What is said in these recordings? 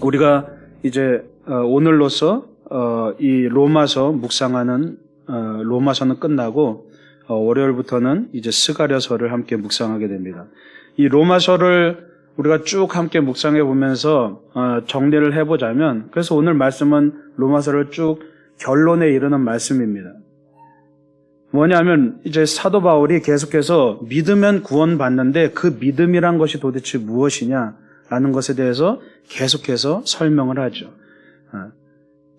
우리가 이제 오늘로서 이 로마서 묵상하는 로마서는 끝나고 월요일부터는 이제 스가랴서를 함께 묵상하게 됩니다. 이 로마서를 우리가 쭉 함께 묵상해 보면서 정리를 해보자면, 그래서 오늘 말씀은 로마서를 쭉 결론에 이르는 말씀입니다. 뭐냐면 이제 사도 바울이 계속해서 믿으면 구원받는데 그 믿음이란 것이 도대체 무엇이냐라는 것에 대해서 계속해서 설명을 하죠.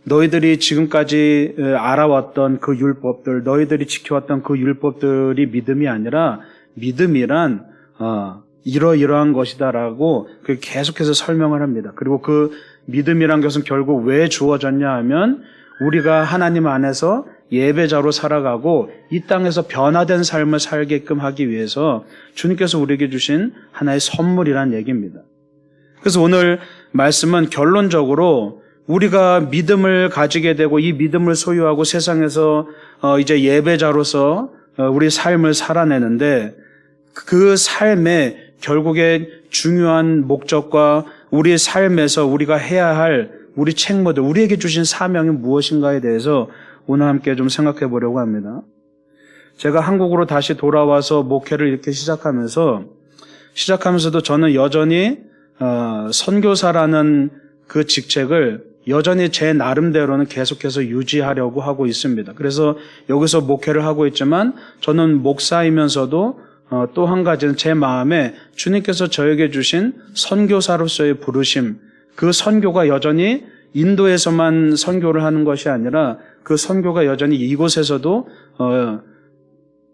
너희들이 지금까지 알아왔던 그 율법들, 너희들이 지켜왔던 그 율법들이 믿음이 아니라 믿음이란 이러이러한 것이다라고 계속해서 설명을 합니다. 그리고 그 믿음이란 것은 결국 왜 주어졌냐 하면 우리가 하나님 안에서 예배자로 살아가고 이 땅에서 변화된 삶을 살게끔 하기 위해서 주님께서 우리에게 주신 하나의 선물이란 얘기입니다. 그래서 오늘 말씀은 결론적으로 우리가 믿음을 가지게 되고 이 믿음을 소유하고 세상에서 이제 예배자로서 우리 삶을 살아내는데 그 삶의 결국에 중요한 목적과 우리의 삶에서 우리가 해야 할 우리 책무들, 우리에게 주신 사명이 무엇인가에 대해서 오늘 함께 좀 생각해 보려고 합니다. 제가 한국으로 다시 돌아와서 목회를 이렇게 시작하면서도 저는 여전히 선교사라는 그 직책을 여전히 제 나름대로는 계속해서 유지하려고 하고 있습니다. 그래서 여기서 목회를 하고 있지만 저는 목사이면서도 또 한 가지는 제 마음에 주님께서 저에게 주신 선교사로서의 부르심, 그 선교가 여전히 인도에서만 선교를 하는 것이 아니라 그 선교가 여전히 이곳에서도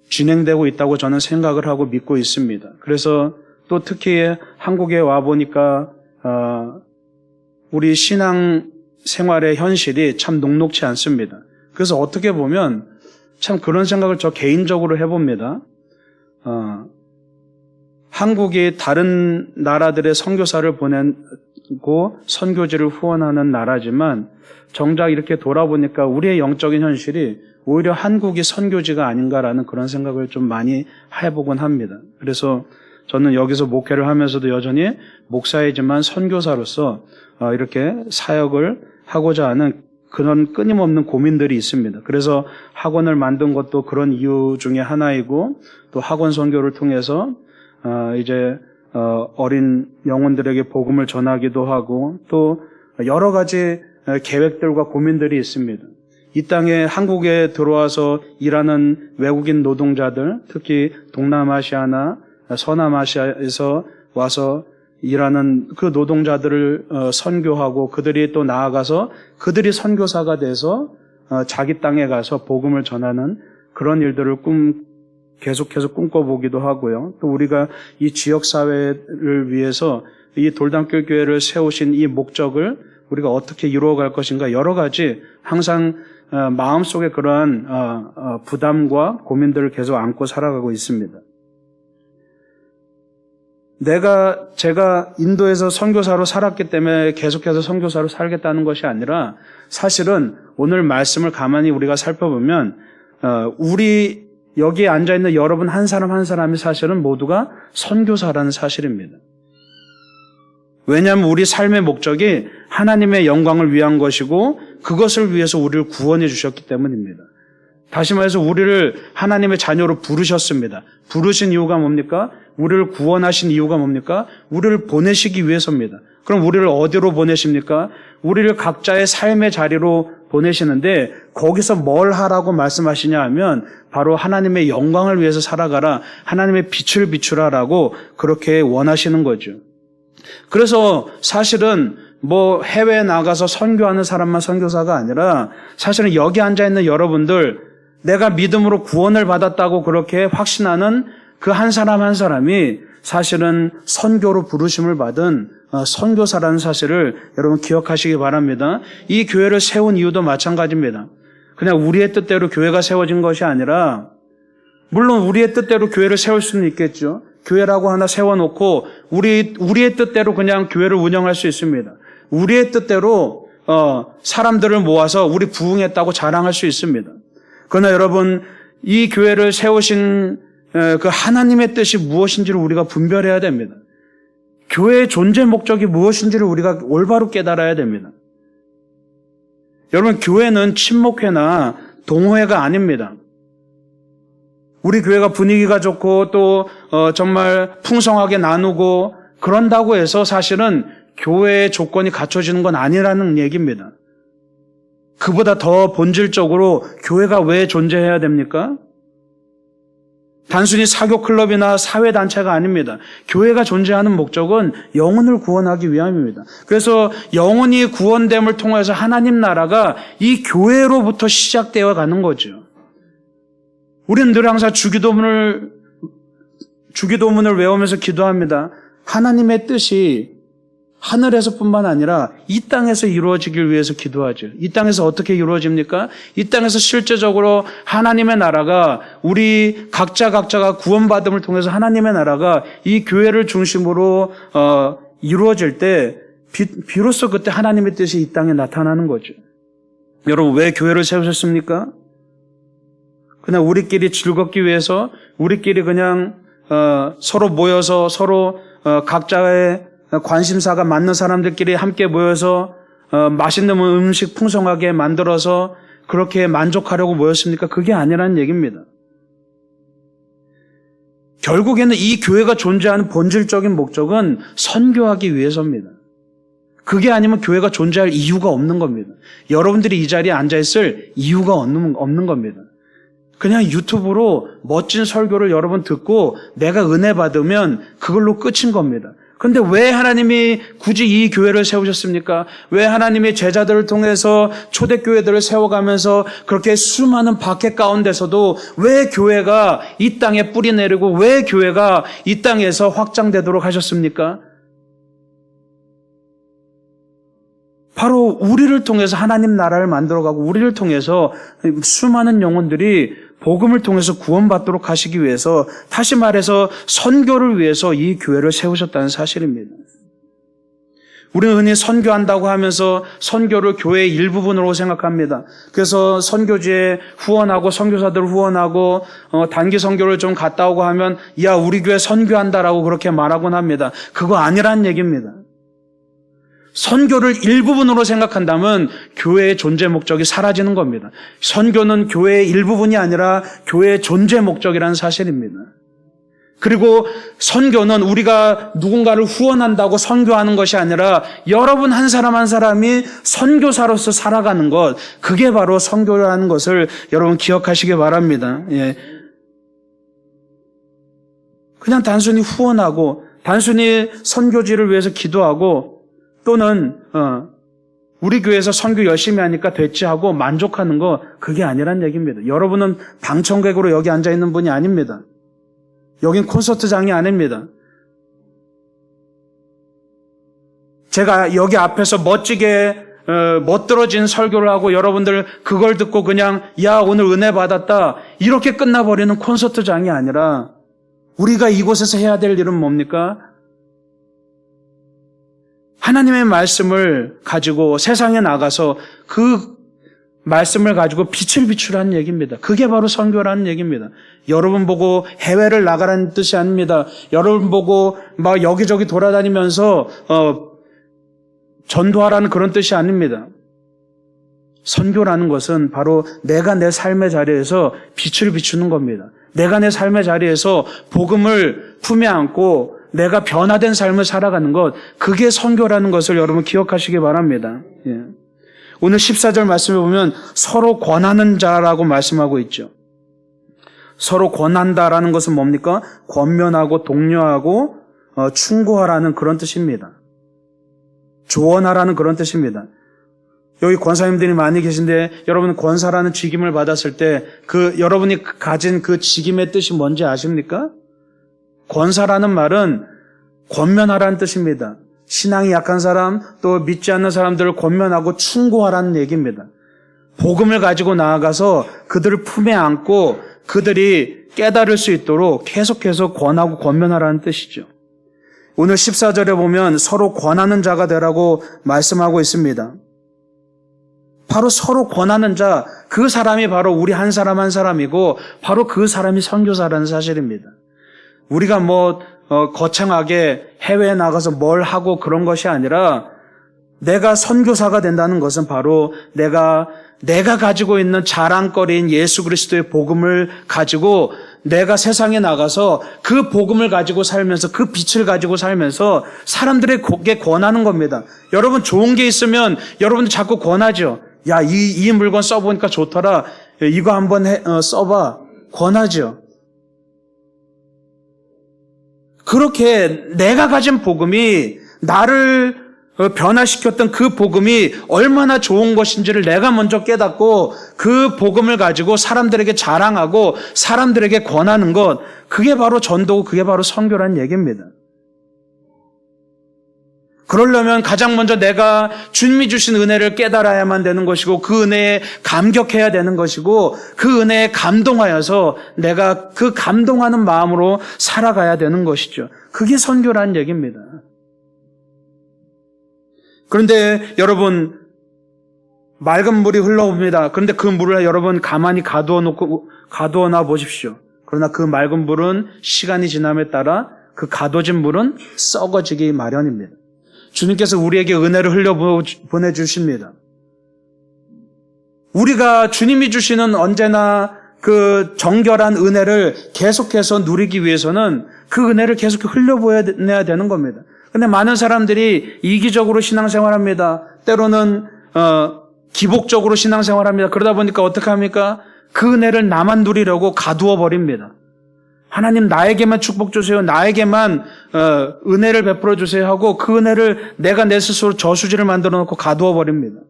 진행되고 있다고 저는 생각을 하고 믿고 있습니다. 그래서 또 특히 한국에 와보니까 우리 신앙 생활의 현실이 참 녹록치 않습니다. 그래서 어떻게 보면 참 그런 생각을 저 개인적으로 해봅니다. 한국이 다른 나라들의 선교사를 보내고 선교지를 후원하는 나라지만 정작 이렇게 돌아보니까 우리의 영적인 현실이 오히려 한국이 선교지가 아닌가라는 그런 생각을 좀 많이 해보곤 합니다. 그래서 저는 여기서 목회를 하면서도 여전히 목사이지만 선교사로서 이렇게 사역을 하고자 하는 그런 끊임없는 고민들이 있습니다. 그래서 학원을 만든 것도 그런 이유 중에 하나이고, 또 학원 선교를 통해서 이제 어린 영혼들에게 복음을 전하기도 하고, 또 여러 가지 계획들과 고민들이 있습니다. 이 땅에 한국에 들어와서 일하는 외국인 노동자들, 특히 동남아시아나 서남아시아에서 와서 일하는 그 노동자들을 선교하고 그들이 또 나아가서 그들이 선교사가 돼서 자기 땅에 가서 복음을 전하는 그런 일들을 계속해서 꿈꿔보기도 하고요. 또 우리가 이 지역사회를 위해서 이 돌담길 교회를 세우신 이 목적을 우리가 어떻게 이루어갈 것인가, 여러 가지 항상 마음속에 그러한 부담과 고민들을 계속 안고 살아가고 있습니다. 제가 인도에서 선교사로 살았기 때문에 계속해서 선교사로 살겠다는 것이 아니라, 사실은 오늘 말씀을 가만히 우리가 살펴보면 우리 여기에 앉아있는 여러분 한 사람 한 사람이 사실은 모두가 선교사라는 사실입니다. 왜냐하면 우리 삶의 목적이 하나님의 영광을 위한 것이고 그것을 위해서 우리를 구원해 주셨기 때문입니다. 다시 말해서 우리를 하나님의 자녀로 부르셨습니다. 부르신 이유가 뭡니까? 우리를 구원하신 이유가 뭡니까? 우리를 보내시기 위해서입니다. 그럼 우리를 어디로 보내십니까? 우리를 각자의 삶의 자리로 보내시는데 거기서 뭘 하라고 말씀하시냐 하면 바로 하나님의 영광을 위해서 살아가라, 하나님의 빛을 비추라라고 그렇게 원하시는 거죠. 그래서 사실은 해외에 나가서 선교하는 사람만 선교사가 아니라 사실은 여기 앉아있는 여러분들, 내가 믿음으로 구원을 받았다고 그렇게 확신하는 그 한 사람 한 사람이 사실은 선교로 부르심을 받은 선교사라는 사실을 여러분 기억하시기 바랍니다. 이 교회를 세운 이유도 마찬가지입니다. 그냥 우리의 뜻대로 교회가 세워진 것이 아니라, 물론 우리의 뜻대로 교회를 세울 수는 있겠죠. 교회라고 하나 세워놓고 우리의 뜻대로 그냥 교회를 운영할 수 있습니다. 우리의 뜻대로 사람들을 모아서 우리 부흥했다고 자랑할 수 있습니다. 그러나 여러분, 이 교회를 세우신 그 하나님의 뜻이 무엇인지를 우리가 분별해야 됩니다. 교회의 존재 목적이 무엇인지를 우리가 올바로 깨달아야 됩니다. 여러분, 교회는 친목회나 동호회가 아닙니다. 우리 교회가 분위기가 좋고 또 정말 풍성하게 나누고 그런다고 해서 사실은 교회의 조건이 갖춰지는 건 아니라는 얘기입니다. 그보다 더 본질적으로 교회가 왜 존재해야 됩니까? 단순히 사교 클럽이나 사회 단체가 아닙니다. 교회가 존재하는 목적은 영혼을 구원하기 위함입니다. 그래서 영혼이 구원됨을 통해서 하나님 나라가 이 교회로부터 시작되어 가는 거죠. 우리는 늘 항상 주기도문을 외우면서 기도합니다. 하나님의 뜻이 하늘에서뿐만 아니라 이 땅에서 이루어지길 위해서 기도하죠. 이 땅에서 어떻게 이루어집니까? 이 땅에서 실제적으로 하나님의 나라가 우리 각자가 구원받음을 통해서 하나님의 나라가 이 교회를 중심으로 이루어질 때 비로소 그때 하나님의 뜻이 이 땅에 나타나는 거죠. 여러분, 왜 교회를 세우셨습니까? 그냥 우리끼리 즐겁기 위해서, 우리끼리 그냥 서로 모여서 서로 각자의 관심사가 맞는 사람들끼리 함께 모여서 맛있는 음식 풍성하게 만들어서 그렇게 만족하려고 모였습니까? 그게 아니라는 얘기입니다. 결국에는 이 교회가 존재하는 본질적인 목적은 선교하기 위해서입니다. 그게 아니면 교회가 존재할 이유가 없는 겁니다. 여러분들이 이 자리에 앉아있을 이유가 없는 겁니다. 그냥 유튜브로 멋진 설교를 여러 번 듣고 내가 은혜 받으면 그걸로 끝인 겁니다. 그런데 왜 하나님이 굳이 이 교회를 세우셨습니까? 왜 하나님이 제자들을 통해서 초대교회들을 세워가면서 그렇게 수많은 박해 가운데서도 왜 교회가 이 땅에 뿌리 내리고 왜 교회가 이 땅에서 확장되도록 하셨습니까? 바로 우리를 통해서 하나님 나라를 만들어가고 우리를 통해서 수많은 영혼들이 복음을 통해서 구원받도록 하시기 위해서, 다시 말해서 선교를 위해서 이 교회를 세우셨다는 사실입니다. 우리는 흔히 선교한다고 하면서 선교를 교회의 일부분으로 생각합니다. 그래서 선교지에 후원하고 선교사들 후원하고 단기 선교를 좀 갔다 오고 하면 야, 우리 교회 선교한다라고 그렇게 말하곤 합니다. 그거 아니란 얘기입니다. 선교를 일부분으로 생각한다면 교회의 존재 목적이 사라지는 겁니다. 선교는 교회의 일부분이 아니라 교회의 존재 목적이라는 사실입니다. 그리고 선교는 우리가 누군가를 후원한다고 선교하는 것이 아니라 여러분 한 사람 한 사람이 선교사로서 살아가는 것, 그게 바로 선교라는 것을 여러분 기억하시기 바랍니다. 예. 그냥 단순히 후원하고 단순히 선교지를 위해서 기도하고 또는 우리 교회에서 선교 열심히 하니까 됐지 하고 만족하는 거, 그게 아니란 얘기입니다. 여러분은 방청객으로 여기 앉아있는 분이 아닙니다. 여긴 콘서트장이 아닙니다. 제가 여기 앞에서 멋지게 멋들어진 설교를 하고 여러분들 그걸 듣고 그냥 야, 오늘 은혜 받았다 이렇게 끝나버리는 콘서트장이 아니라 우리가 이곳에서 해야 될 일은 뭡니까? 하나님의 말씀을 가지고 세상에 나가서 그 말씀을 가지고 빛을 비추라는 얘기입니다. 그게 바로 선교라는 얘기입니다. 여러분 보고 해외를 나가라는 뜻이 아닙니다. 여러분 보고 막 여기저기 돌아다니면서 전도하라는 그런 뜻이 아닙니다. 선교라는 것은 바로 내가 내 삶의 자리에서 빛을 비추는 겁니다. 내가 내 삶의 자리에서 복음을 품에 안고 내가 변화된 삶을 살아가는 것, 그게 선교라는 것을 여러분 기억하시기 바랍니다. 예. 오늘 14절 말씀에 보면 서로 권하는 자라고 말씀하고 있죠. 서로 권한다라는 것은 뭡니까? 권면하고 독려하고 충고하라는 그런 뜻입니다. 조언하라는 그런 뜻입니다. 여기 권사님들이 많이 계신데 여러분 권사라는 직임을 받았을 때 여러분이 가진 그 직임의 뜻이 뭔지 아십니까? 권사라는 말은 권면하라는 뜻입니다. 신앙이 약한 사람, 또 믿지 않는 사람들을 권면하고 충고하라는 얘기입니다. 복음을 가지고 나아가서 그들을 품에 안고 그들이 깨달을 수 있도록 계속해서 권하고 권면하라는 뜻이죠. 오늘 14절에 보면 서로 권하는 자가 되라고 말씀하고 있습니다. 바로 서로 권하는 자, 그 사람이 바로 우리 한 사람 한 사람이고 바로 그 사람이 선교사라는 사실입니다. 우리가 거창하게 해외에 나가서 뭘 하고 그런 것이 아니라 내가 선교사가 된다는 것은 바로 내가 가지고 있는 자랑거리인 예수 그리스도의 복음을 가지고 내가 세상에 나가서 그 복음을 가지고 살면서 그 빛을 가지고 살면서 사람들에게 권하는 겁니다. 여러분 좋은 게 있으면 여러분들 자꾸 권하죠. 야, 이 물건 써보니까 좋더라. 이거 한번 써봐. 권하죠. 그렇게 내가 가진 복음이 나를 변화시켰던 그 복음이 얼마나 좋은 것인지를 내가 먼저 깨닫고 그 복음을 가지고 사람들에게 자랑하고 사람들에게 권하는 것, 그게 바로 전도고 그게 바로 선교라는 얘기입니다. 그러려면 가장 먼저 내가 주님이 주신 은혜를 깨달아야만 되는 것이고 그 은혜에 감격해야 되는 것이고 그 은혜에 감동하여서 내가 그 감동하는 마음으로 살아가야 되는 것이죠. 그게 선교라는 얘기입니다. 그런데 여러분 맑은 물이 흘러옵니다. 그런데 그 물을 여러분 가만히 가두어 놔 보십시오. 그러나 그 맑은 물은 시간이 지남에 따라 그 가둬진 물은 썩어지기 마련입니다. 주님께서 우리에게 은혜를 흘려 보내주십니다. 우리가 주님이 주시는 언제나 그 정결한 은혜를 계속해서 누리기 위해서는 그 은혜를 계속 흘려보내야 되는 겁니다. 근데 많은 사람들이 이기적으로 신앙생활합니다. 때로는 기복적으로 신앙생활합니다. 그러다 보니까 어떻게 합니까? 그 은혜를 나만 누리려고 가두어 버립니다. 하나님 나에게만 축복 주세요. 나에게만 은혜를 베풀어 주세요 하고 그 은혜를 내가 내 스스로 저수지를 만들어 놓고 가두어 버립니다.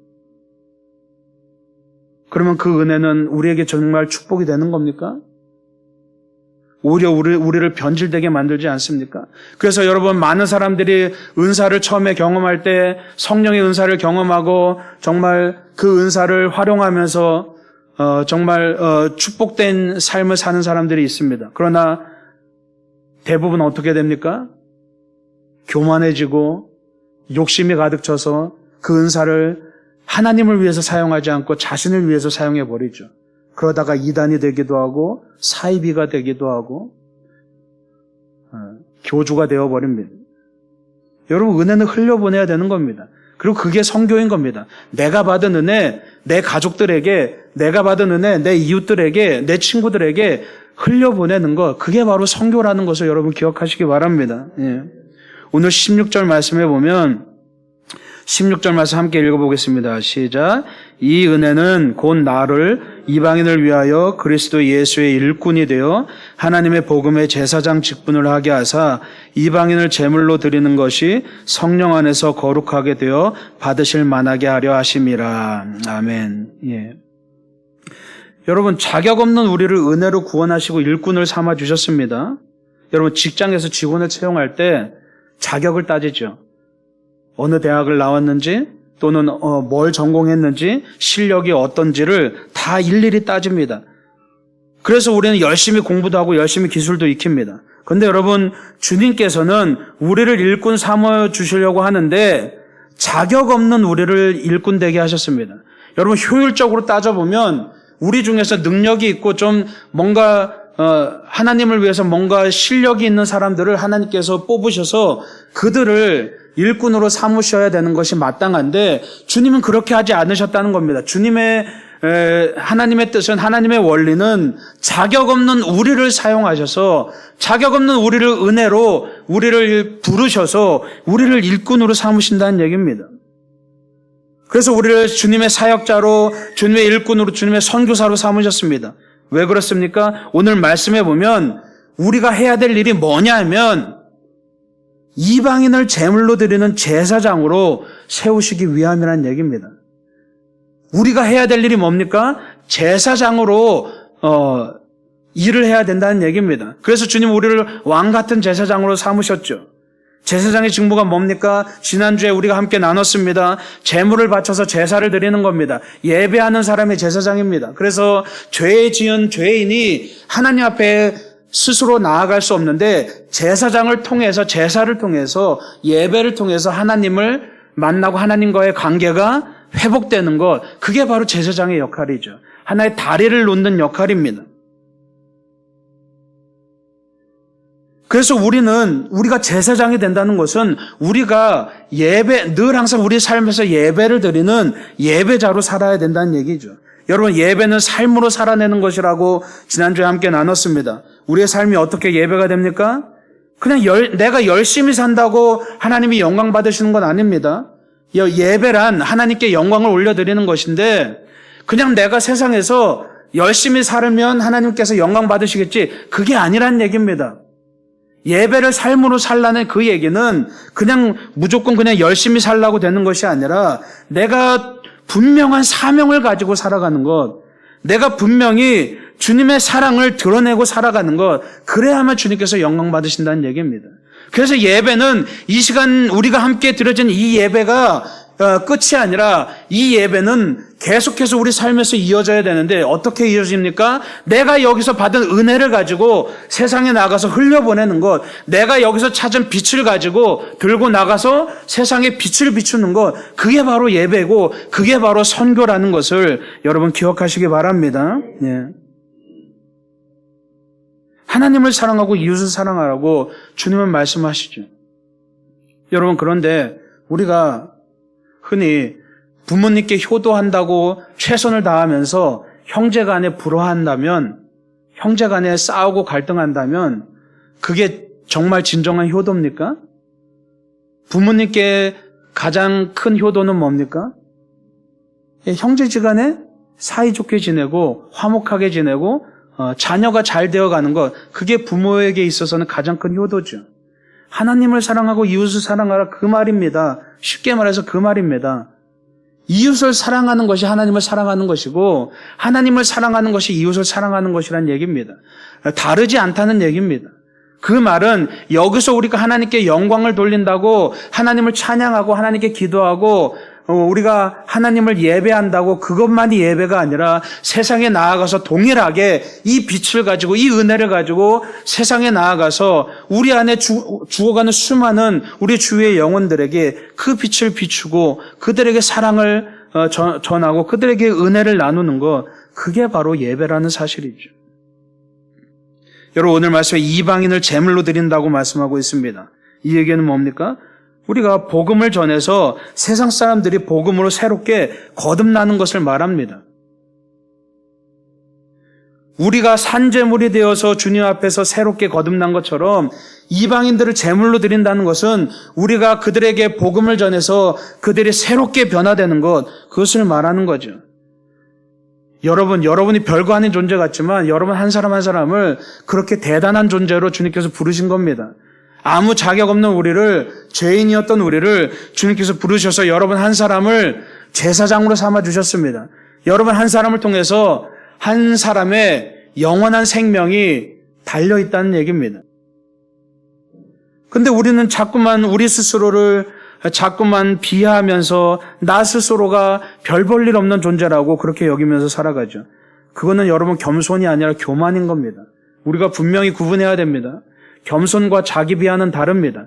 그러면 그 은혜는 우리에게 정말 축복이 되는 겁니까? 오히려 우리를 변질되게 만들지 않습니까? 그래서 여러분 많은 사람들이 은사를 처음에 경험할 때 성령의 은사를 경험하고 정말 그 은사를 활용하면서 정말 축복된 삶을 사는 사람들이 있습니다. 그러나 대부분 어떻게 됩니까? 교만해지고 욕심이 가득 차서 그 은사를 하나님을 위해서 사용하지 않고 자신을 위해서 사용해버리죠. 그러다가 이단이 되기도 하고 사이비가 되기도 하고 교주가 되어버립니다. 여러분 은혜는 흘려보내야 되는 겁니다. 그리고 그게 선교인 겁니다. 내가 받은 은혜, 내 가족들에게, 내가 받은 은혜, 내 이웃들에게, 내 친구들에게 흘려보내는 것, 그게 바로 선교라는 것을 여러분 기억하시기 바랍니다. 예. 오늘 16절 말씀해 보면 16절 말씀 함께 읽어보겠습니다. 시작. 이 은혜는 곧 나를 이방인을 위하여 그리스도 예수의 일꾼이 되어 하나님의 복음의 제사장 직분을 하게 하사 이방인을 제물로 드리는 것이 성령 안에서 거룩하게 되어 받으실 만하게 하려 하심이라. 아멘. 예. 여러분 자격 없는 우리를 은혜로 구원하시고 일꾼을 삼아 주셨습니다. 여러분 직장에서 직원을 채용할 때 자격을 따지죠. 어느 대학을 나왔는지 또는 뭘 전공했는지 실력이 어떤지를 다 일일이 따집니다. 그래서 우리는 열심히 공부도 하고 열심히 기술도 익힙니다. 그런데 여러분 주님께서는 우리를 일꾼 삼아 주시려고 하는데 자격 없는 우리를 일꾼 되게 하셨습니다. 여러분 효율적으로 따져보면 우리 중에서 능력이 있고 좀 뭔가 하나님을 위해서 뭔가 실력이 있는 사람들을 하나님께서 뽑으셔서 그들을 일꾼으로 삼으셔야 되는 것이 마땅한데 주님은 그렇게 하지 않으셨다는 겁니다. 하나님의 뜻은, 하나님의 원리는 자격 없는 우리를 사용하셔서 자격 없는 우리를 은혜로 우리를 부르셔서 우리를 일꾼으로 삼으신다는 얘기입니다. 그래서 우리를 주님의 사역자로, 주님의 일꾼으로, 주님의 선교사로 삼으셨습니다. 왜 그렇습니까? 오늘 말씀해 보면 우리가 해야 될 일이 뭐냐 하면 이방인을 제물로 드리는 제사장으로 세우시기 위함이라는 얘기입니다. 우리가 해야 될 일이 뭡니까? 제사장으로 일을 해야 된다는 얘기입니다. 그래서 주님 우리를 왕 같은 제사장으로 삼으셨죠. 제사장의 직무가 뭡니까? 지난주에 우리가 함께 나눴습니다. 제물을 바쳐서 제사를 드리는 겁니다. 예배하는 사람이 제사장입니다. 그래서 죄 지은 죄인이 하나님 앞에 스스로 나아갈 수 없는데 제사장을 통해서, 제사를 통해서, 예배를 통해서 하나님을 만나고 하나님과의 관계가 회복되는 것, 그게 바로 제사장의 역할이죠. 하나의 다리를 놓는 역할입니다. 그래서 우리가 제사장이 된다는 것은 우리가 늘 항상 우리 삶에서 예배를 드리는 예배자로 살아야 된다는 얘기죠. 여러분, 예배는 삶으로 살아내는 것이라고 지난주에 함께 나눴습니다. 우리의 삶이 어떻게 예배가 됩니까? 그냥 내가 열심히 산다고 하나님이 영광 받으시는 건 아닙니다. 예배란 하나님께 영광을 올려드리는 것인데 그냥 내가 세상에서 열심히 살면 하나님께서 영광 받으시겠지, 그게 아니란 얘기입니다. 예배를 삶으로 살라는 그 얘기는 그냥 무조건 그냥 열심히 살라고 되는 것이 아니라 내가 분명한 사명을 가지고 살아가는 것, 내가 분명히 주님의 사랑을 드러내고 살아가는 것, 그래야만 주님께서 영광 받으신다는 얘기입니다. 그래서 예배는 이 시간 우리가 함께 드려진 이 예배가 끝이 아니라 이 예배는 계속해서 우리 삶에서 이어져야 되는데 어떻게 이어집니까? 내가 여기서 받은 은혜를 가지고 세상에 나가서 흘려보내는 것, 내가 여기서 찾은 빛을 가지고 들고 나가서 세상에 빛을 비추는 것, 그게 바로 예배고 그게 바로 선교라는 것을 여러분 기억하시기 바랍니다. 예. 하나님을 사랑하고 이웃을 사랑하라고 주님은 말씀하시죠. 여러분, 그런데 우리가 흔히 부모님께 효도한다고 최선을 다하면서 형제간에 불화한다면, 형제간에 싸우고 갈등한다면 그게 정말 진정한 효도입니까? 부모님께 가장 큰 효도는 뭡니까? 형제지간에 사이좋게 지내고 화목하게 지내고 자녀가 잘 되어가는 것, 그게 부모에게 있어서는 가장 큰 효도죠. 하나님을 사랑하고 이웃을 사랑하라, 그 말입니다. 쉽게 말해서 그 말입니다. 이웃을 사랑하는 것이 하나님을 사랑하는 것이고 하나님을 사랑하는 것이 이웃을 사랑하는 것이란 얘기입니다. 다르지 않다는 얘기입니다. 그 말은 여기서 우리가 하나님께 영광을 돌린다고 하나님을 찬양하고 하나님께 기도하고 우리가 하나님을 예배한다고 그것만이 예배가 아니라 세상에 나아가서 동일하게 이 빛을 가지고 이 은혜를 가지고 세상에 나아가서 우리 안에 죽어가는 수많은 우리 주위의 영혼들에게 그 빛을 비추고 그들에게 사랑을 전하고 그들에게 은혜를 나누는 것, 그게 바로 예배라는 사실이죠. 여러분, 오늘 말씀에 이방인을 제물로 드린다고 말씀하고 있습니다. 이 얘기는 뭡니까? 우리가 복음을 전해서 세상 사람들이 복음으로 새롭게 거듭나는 것을 말합니다. 우리가 산제물이 되어서 주님 앞에서 새롭게 거듭난 것처럼 이방인들을 제물로 드린다는 것은 우리가 그들에게 복음을 전해서 그들이 새롭게 변화되는 것, 그것을 말하는 거죠. 여러분이 별거 아닌 존재 같지만 여러분 한 사람 한 사람을 그렇게 대단한 존재로 주님께서 부르신 겁니다. 아무 자격 없는 우리를, 죄인이었던 우리를 주님께서 부르셔서 여러분 한 사람을 제사장으로 삼아 주셨습니다. 여러분 한 사람을 통해서 한 사람의 영원한 생명이 달려있다는 얘기입니다. 근데 우리는 자꾸만 우리 스스로를 자꾸만 비하하면서 나 스스로가 별 볼 일 없는 존재라고 그렇게 여기면서 살아가죠. 그거는 여러분 겸손이 아니라 교만인 겁니다. 우리가 분명히 구분해야 됩니다. 겸손과 자기 비하는 다릅니다.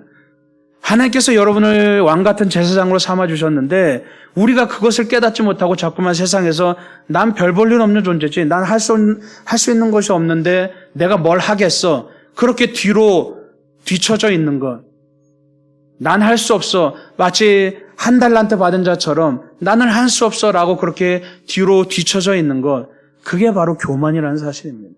하나님께서 여러분을 왕같은 제사장으로 삼아주셨는데 우리가 그것을 깨닫지 못하고 자꾸만 세상에서 난 별 볼 일 없는 존재지, 난 할 수 있는 것이 없는데 내가 뭘 하겠어, 그렇게 뒤처져 있는 것, 난 할 수 없어, 마치 한 달란트 받은 자처럼 나는 할 수 없어 라고 그렇게 뒤처져 있는 것, 그게 바로 교만이라는 사실입니다.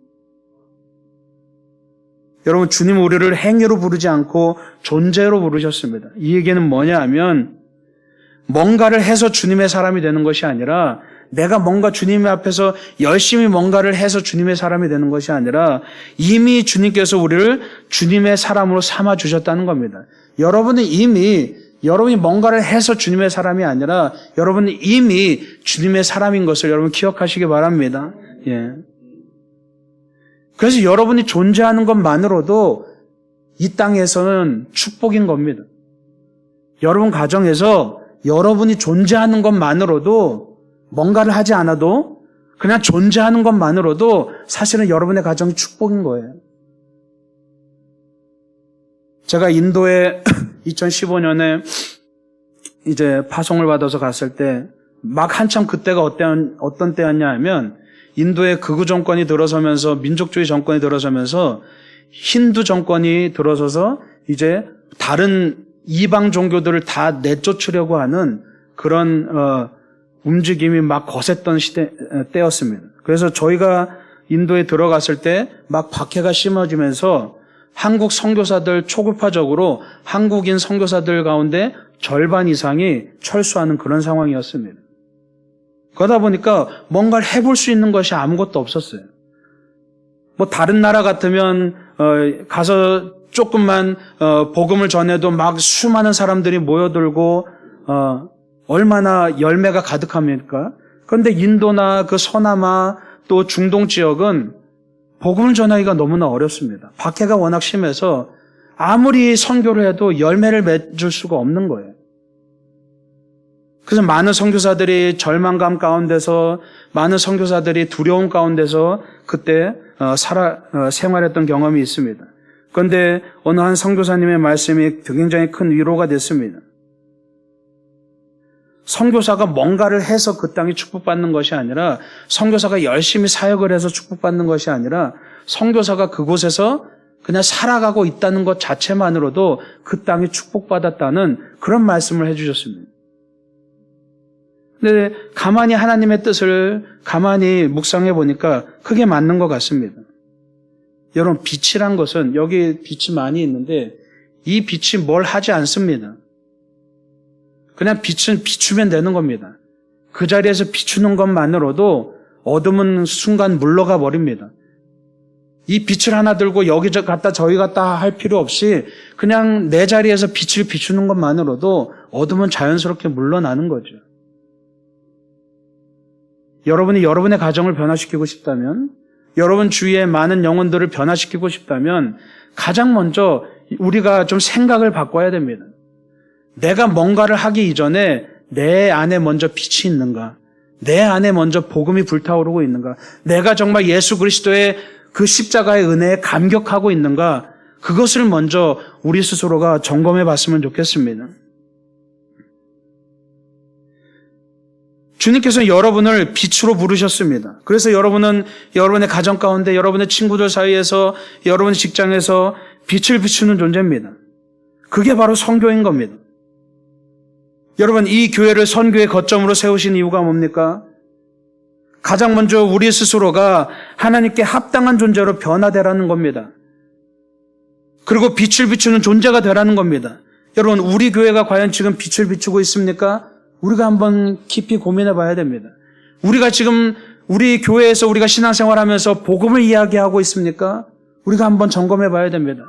여러분, 주님 우리를 행위로 부르지 않고 존재로 부르셨습니다. 이 얘기는 뭐냐 하면 뭔가를 해서 주님의 사람이 되는 것이 아니라, 내가 뭔가 주님 앞에서 열심히 뭔가를 해서 주님의 사람이 되는 것이 아니라 이미 주님께서 우리를 주님의 사람으로 삼아 주셨다는 겁니다. 여러분이 뭔가를 해서 주님의 사람이 아니라 여러분은 이미 주님의 사람인 것을 여러분 기억하시기 바랍니다. 예. 그래서 여러분이 존재하는 것만으로도 이 땅에서는 축복인 겁니다. 여러분 가정에서 여러분이 존재하는 것만으로도, 뭔가를 하지 않아도 그냥 존재하는 것만으로도 사실은 여러분의 가정이 축복인 거예요. 제가 인도에 2015년에 이제 파송을 받아서 갔을 때 막 한참 그때가 어떤 때였냐 하면 인도의 극우 정권이 들어서면서, 민족주의 정권이 들어서면서 힌두 정권이 들어서서 이제 다른 이방 종교들을 다 내쫓으려고 하는 그런 움직임이 막 거셌던 때였습니다. 그래서 저희가 인도에 들어갔을 때 막 박해가 심해지면서 한국 선교사들 초급파적으로 한국인 선교사들 가운데 절반 이상이 철수하는 그런 상황이었습니다. 그러다 보니까 뭔가를 해볼 수 있는 것이 아무것도 없었어요. 뭐 다른 나라 같으면 가서 조금만 복음을 전해도 막 수많은 사람들이 모여들고 얼마나 열매가 가득합니까? 그런데 인도나 그 서남아 또 중동 지역은 복음을 전하기가 너무나 어렵습니다. 박해가 워낙 심해서 아무리 선교를 해도 열매를 맺을 수가 없는 거예요. 그래서 많은 선교사들이 절망감 가운데서, 많은 선교사들이 두려움 가운데서 그때 생활했던 경험이 있습니다. 그런데 어느 한 선교사님의 말씀이 굉장히 큰 위로가 됐습니다. 선교사가 뭔가를 해서 그 땅이 축복받는 것이 아니라, 선교사가 열심히 사역을 해서 축복받는 것이 아니라, 선교사가 그곳에서 그냥 살아가고 있다는 것 자체만으로도 그 땅이 축복받았다는 그런 말씀을 해주셨습니다. 근데 가만히 하나님의 뜻을 가만히 묵상해 보니까 그게 맞는 것 같습니다. 여러분, 빛이란 것은, 여기 빛이 많이 있는데 이 빛이 뭘 하지 않습니다. 그냥 빛은 비추면 되는 겁니다. 그 자리에서 비추는 것만으로도 어둠은 순간 물러가 버립니다. 이 빛을 하나 들고 여기 갔다 저기 갔다 할 필요 없이 그냥 내 자리에서 빛을 비추는 것만으로도 어둠은 자연스럽게 물러나는 거죠. 여러분이 여러분의 가정을 변화시키고 싶다면, 여러분 주위의 많은 영혼들을 변화시키고 싶다면 가장 먼저 우리가 좀 생각을 바꿔야 됩니다. 내가 뭔가를 하기 이전에 내 안에 먼저 빛이 있는가? 내 안에 먼저 복음이 불타오르고 있는가? 내가 정말 예수 그리스도의 그 십자가의 은혜에 감격하고 있는가? 그것을 먼저 우리 스스로가 점검해 봤으면 좋겠습니다. 주님께서는 여러분을 빛으로 부르셨습니다. 그래서 여러분은 여러분의 가정 가운데, 여러분의 친구들 사이에서, 여러분의 직장에서 빛을 비추는 존재입니다. 그게 바로 선교인 겁니다. 여러분, 이 교회를 선교의 거점으로 세우신 이유가 뭡니까? 가장 먼저 우리 스스로가 하나님께 합당한 존재로 변화되라는 겁니다. 그리고 빛을 비추는 존재가 되라는 겁니다. 여러분, 우리 교회가 과연 지금 빛을 비추고 있습니까? 우리가 한번 깊이 고민해 봐야 됩니다. 우리가 지금 우리 교회에서 우리가 신앙생활하면서 복음을 이야기하고 있습니까? 우리가 한번 점검해 봐야 됩니다.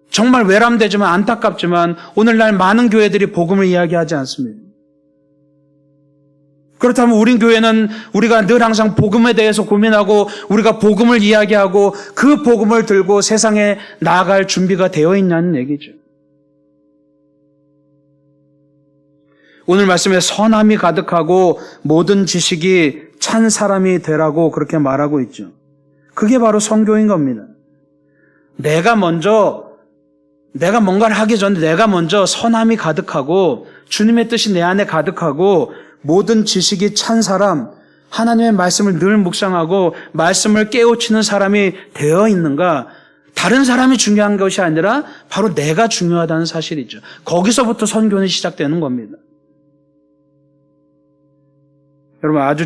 정말 외람되지만 안타깝지만 오늘날 많은 교회들이 복음을 이야기하지 않습니다. 그렇다면 우리 교회는 우리가 늘 항상 복음에 대해서 고민하고 우리가 복음을 이야기하고 그 복음을 들고 세상에 나아갈 준비가 되어 있냐는 얘기죠. 오늘 말씀에 선함이 가득하고 모든 지식이 찬 사람이 되라고 그렇게 말하고 있죠. 그게 바로 선교인 겁니다. 내가 뭔가를 하기 전에 내가 먼저 선함이 가득하고 주님의 뜻이 내 안에 가득하고 모든 지식이 찬 사람, 하나님의 말씀을 늘 묵상하고 말씀을 깨우치는 사람이 되어 있는가? 다른 사람이 중요한 것이 아니라 바로 내가 중요하다는 사실이죠. 거기서부터 선교는 시작되는 겁니다. 여러분, 아주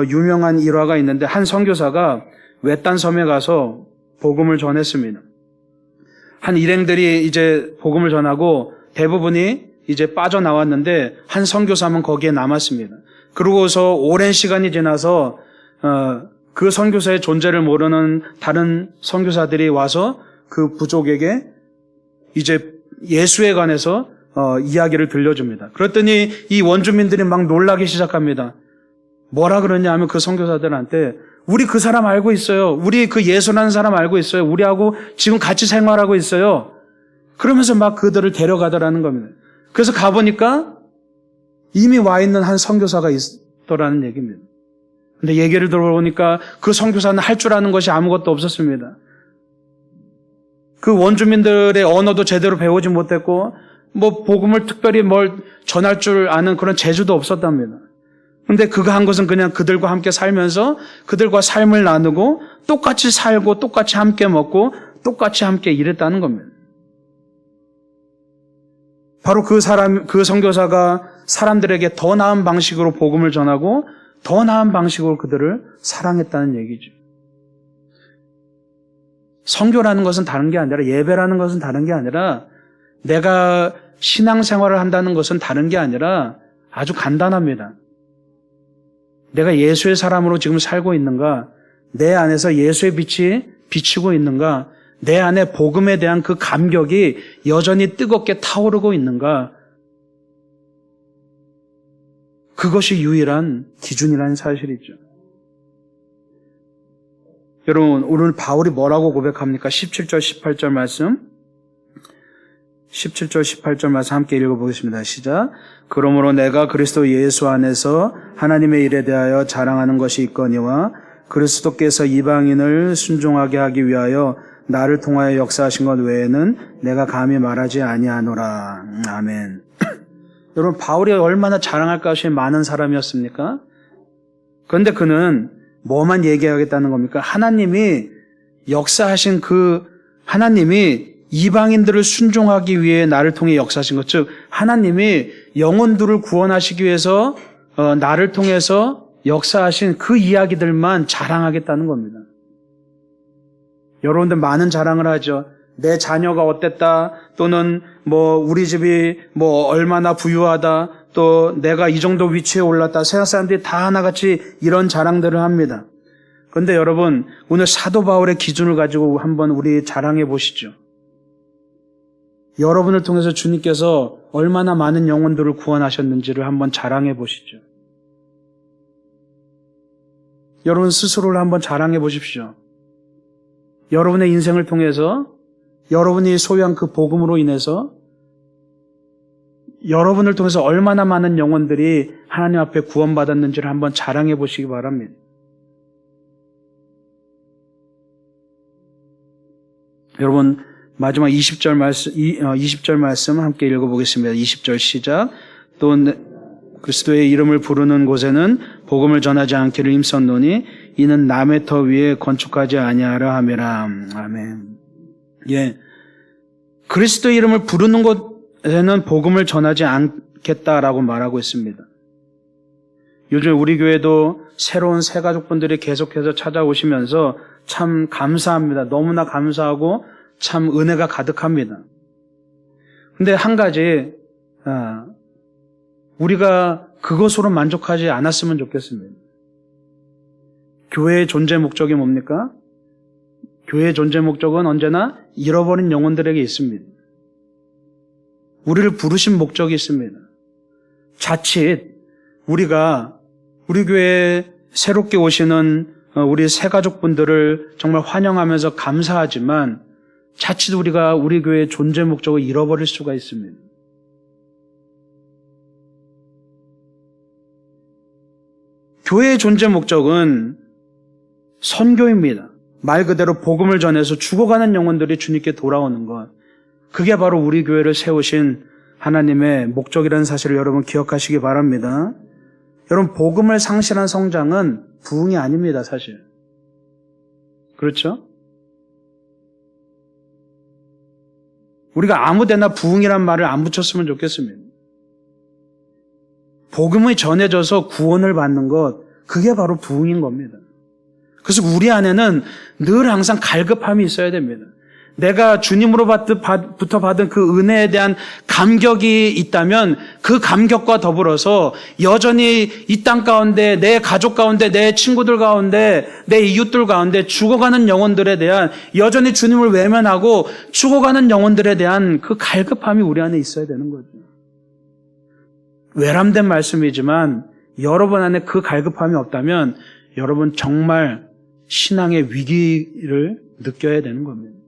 유명한 일화가 있는데 한 선교사가 외딴 섬에 가서 복음을 전했습니다. 한 일행들이 이제 복음을 전하고 대부분이 이제 빠져나왔는데 한 선교사만 거기에 남았습니다. 그러고서 오랜 시간이 지나서 그 선교사의 존재를 모르는 다른 선교사들이 와서 그 부족에게 이제 예수에 관해서 이야기를 들려줍니다. 그랬더니 이 원주민들이 막 놀라기 시작합니다. 뭐라 그러냐 하면 그 선교사들한테 우리 그 사람 알고 있어요. 우리 그 예수라는 사람 알고 있어요. 우리하고 지금 같이 생활하고 있어요. 그러면서 막 그들을 데려가더라는 겁니다. 그래서 가보니까 이미 와 있는 한 선교사가 있더라는 얘기입니다. 근데 얘기를 들어보니까 그 선교사는 할 줄 아는 것이 아무것도 없었습니다. 그 원주민들의 언어도 제대로 배우지 못했고 뭐 복음을 특별히 뭘 전할 줄 아는 그런 재주도 없었답니다. 근데 그가 한 것은 그냥 그들과 함께 살면서 그들과 삶을 나누고 똑같이 살고 똑같이 함께 먹고 똑같이 함께 일했다는 겁니다. 바로 그 선교사가 사람들에게 더 나은 방식으로 복음을 전하고 더 나은 방식으로 그들을 사랑했다는 얘기죠. 선교라는 것은 다른 게 아니라, 예배라는 것은 다른 게 아니라, 내가 신앙생활을 한다는 것은 다른 게 아니라 아주 간단합니다. 내가 예수의 사람으로 지금 살고 있는가? 내 안에서 예수의 빛이 비치고 있는가? 내 안에 복음에 대한 그 감격이 여전히 뜨겁게 타오르고 있는가? 그것이 유일한 기준이라는 사실이죠. 여러분, 오늘 바울이 뭐라고 고백합니까? 17절, 18절 말씀. 17절, 18절 말씀 함께 읽어보겠습니다. 시작. 그러므로 내가 그리스도 예수 안에서 하나님의 일에 대하여 자랑하는 것이 있거니와 그리스도께서 이방인을 순종하게 하기 위하여 나를 통하여 역사하신 것 외에는 내가 감히 말하지 아니하노라. 아멘. 여러분, 바울이 얼마나 자랑할 것이 많은 사람이었습니까? 그런데 그는 뭐만 얘기하겠다는 겁니까? 하나님이 역사하신 하나님이 이방인들을 순종하기 위해 나를 통해 역사하신 것, 즉 하나님이 영혼들을 구원하시기 위해서 나를 통해서 역사하신 그 이야기들만 자랑하겠다는 겁니다. 여러분들 많은 자랑을 하죠. 내 자녀가 어땠다, 또는 우리 집이 얼마나 부유하다, 또 내가 이 정도 위치에 올랐다. 세상 사람들이 다 하나같이 이런 자랑들을 합니다. 그런데 여러분, 오늘 사도 바울의 기준을 가지고 한번 우리 자랑해 보시죠. 여러분을 통해서 주님께서 얼마나 많은 영혼들을 구원하셨는지를 한번 자랑해 보시죠. 여러분 스스로를 한번 자랑해 보십시오. 여러분의 인생을 통해서 여러분이 소유한 그 복음으로 인해서 여러분을 통해서 얼마나 많은 영혼들이 하나님 앞에 구원받았는지를 한번 자랑해 보시기 바랍니다. 여러분 마지막 20절 말씀 함께 읽어보겠습니다. 20절 시작. 또 그리스도의 이름을 부르는 곳에는 복음을 전하지 않기를 힘썼노니 이는 남의 터 위에 건축하지 아니하라 함이라. 아멘. 예, 그리스도의 이름을 부르는 곳에는 복음을 전하지 않겠다라고 말하고 있습니다. 요즘 우리 교회도 새로운 새가족분들이 계속해서 찾아오시면서 참 감사합니다. 너무나 감사하고 참 은혜가 가득합니다. 근데 한 가지, 우리가 그것으로 만족하지 않았으면 좋겠습니다. 교회의 존재 목적이 뭡니까? 교회의 존재 목적은 언제나 잃어버린 영혼들에게 있습니다. 우리를 부르신 목적이 있습니다. 자칫 우리가 우리 교회에 새롭게 오시는 우리 새가족분들을 정말 환영하면서 감사하지만 자칫 우리가 우리 교회의 존재 목적을 잃어버릴 수가 있습니다. 교회의 존재 목적은 선교입니다. 말 그대로 복음을 전해서 죽어가는 영혼들이 주님께 돌아오는 것. 그게 바로 우리 교회를 세우신 하나님의 목적이라는 사실을 여러분 기억하시기 바랍니다. 여러분, 복음을 상실한 성장은 부흥이 아닙니다, 사실. 그렇죠? 우리가 아무데나 부흥이란 말을 안 붙였으면 좋겠습니다. 복음이 전해져서 구원을 받는 것, 그게 바로 부흥인 겁니다. 그래서 우리 안에는 늘 항상 갈급함이 있어야 됩니다. 내가 주님으로부터 받은 그 은혜에 대한 감격이 있다면 그 감격과 더불어서 여전히 이 땅 가운데, 내 가족 가운데, 내 친구들 가운데, 내 이웃들 가운데 죽어가는 영혼들에 대한, 여전히 주님을 외면하고 죽어가는 영혼들에 대한 그 갈급함이 우리 안에 있어야 되는 거죠. 외람된 말씀이지만 여러분 안에 그 갈급함이 없다면 여러분 정말 신앙의 위기를 느껴야 되는 겁니다.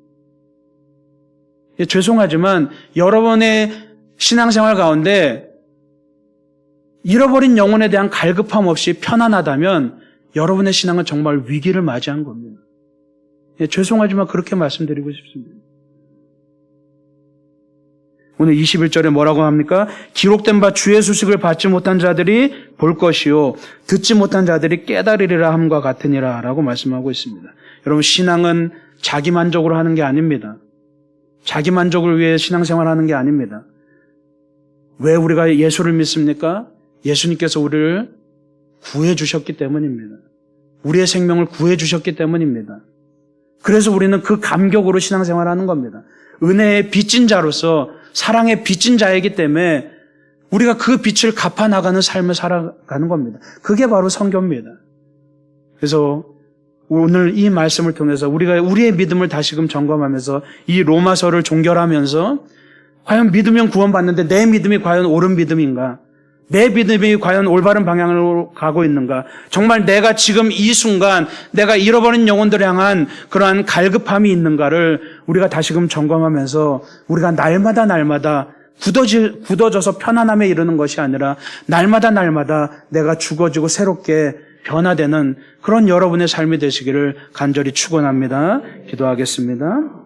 죄송하지만 여러분의 신앙생활 가운데 잃어버린 영혼에 대한 갈급함 없이 편안하다면 여러분의 신앙은 정말 위기를 맞이한 겁니다. 죄송하지만 그렇게 말씀드리고 싶습니다. 오늘 21절에 뭐라고 합니까? 기록된 바 주의 소식을 받지 못한 자들이 볼 것이요 듣지 못한 자들이 깨달으리라 함과 같으니라 라고 말씀하고 있습니다. 여러분, 신앙은 자기 만족으로 하는 게 아닙니다. 자기 만족을 위해 신앙생활 하는 게 아닙니다. 왜 우리가 예수를 믿습니까? 예수님께서 우리를 구해 주셨기 때문입니다. 우리의 생명을 구해 주셨기 때문입니다. 그래서 우리는 그 감격으로 신앙생활 하는 겁니다. 은혜의 빚진 자로서 사랑의 빚진 자이기 때문에 우리가 그 빛을 갚아나가는 삶을 살아가는 겁니다. 그게 바로 선교입니다. 그래서 오늘 이 말씀을 통해서 우리가 우리의 믿음을 다시금 점검하면서 이 로마서를 종결하면서 과연 믿으면 구원받는데 내 믿음이 과연 옳은 믿음인가? 내 믿음이 과연 올바른 방향으로 가고 있는가? 정말 내가 지금 이 순간 내가 잃어버린 영혼들을 향한 그러한 갈급함이 있는가를 우리가 다시금 점검하면서 우리가 날마다 굳어져서 편안함에 이르는 것이 아니라 날마다 내가 죽어지고 새롭게 변화되는 그런 여러분의 삶이 되시기를 간절히 축원합니다. 기도하겠습니다.